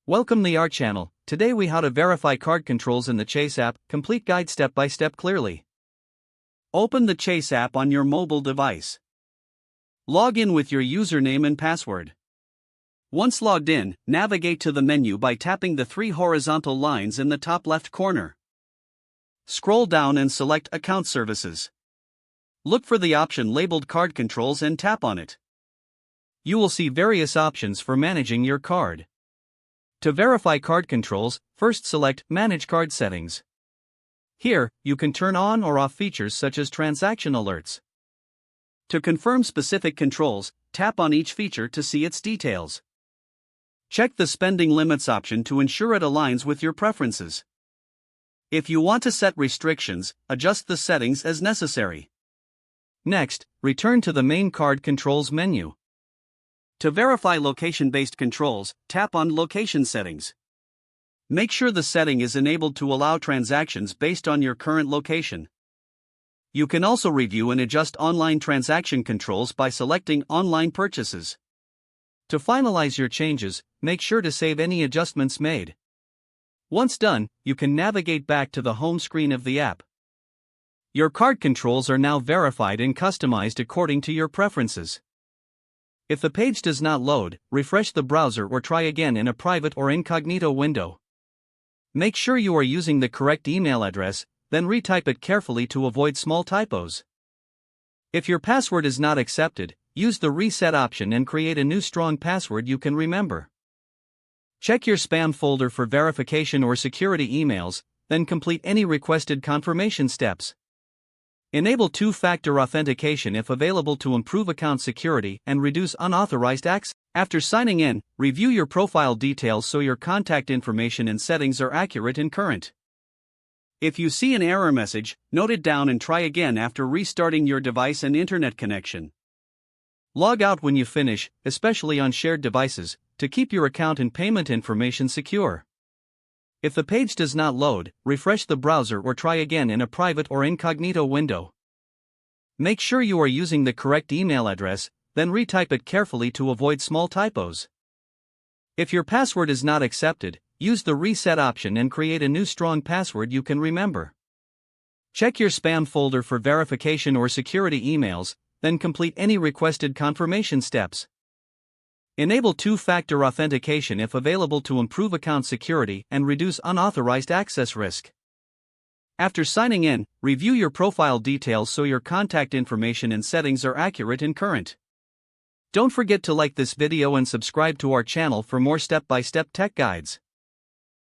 Welcome to our channel. Today we how to verify card controls in the Chase app, complete guide step by step clearly. Open the Chase app on your mobile device. Log in with your username and password. Once logged in, navigate to the menu by tapping the three horizontal lines in the top left corner. Scroll down and select Account Services. Look for the option labeled Card Controls and tap on it. You will see various options for managing your card. To verify card controls, first select Manage Card Settings. Here, you can turn on or off features such as transaction alerts. To confirm specific controls, tap on each feature to see its details. Check the Spending Limits option to ensure it aligns with your preferences. If you want to set restrictions, adjust the settings as necessary. Next, return to the main Card Controls menu. To verify location-based controls, tap on Location Settings. Make sure the setting is enabled to allow transactions based on your current location. You can also review and adjust online transaction controls by selecting Online Purchases. To finalize your changes, make sure to save any adjustments made. Once done, you can navigate back to the home screen of the app. Your card controls are now verified and customized according to your preferences. If the page does not load, refresh the browser or try again in a private or incognito window. Make sure you are using the correct email address, then retype it carefully to avoid small typos. If your password is not accepted, use the reset option and create a new strong password you can remember. Check your spam folder for verification or security emails, then complete any requested confirmation steps. Enable two-factor authentication if available to improve account security and reduce unauthorized access. After signing in, review your profile details so your contact information and settings are accurate and current. If you see an error message, note it down and try again after restarting your device and internet connection. Log out when you finish, especially on shared devices, to keep your account and payment information secure. If the page does not load, refresh the browser or try again in a private or incognito window. Make sure you are using the correct email address, then retype it carefully to avoid small typos. If your password is not accepted, use the reset option and create a new strong password you can remember. Check your spam folder for verification or security emails, then complete any requested confirmation steps. Enable two-factor authentication if available to improve account security and reduce unauthorized access risk. After signing in, review your profile details so your contact information and settings are accurate and current. Don't forget to like this video and subscribe to our channel for more step-by-step tech guides.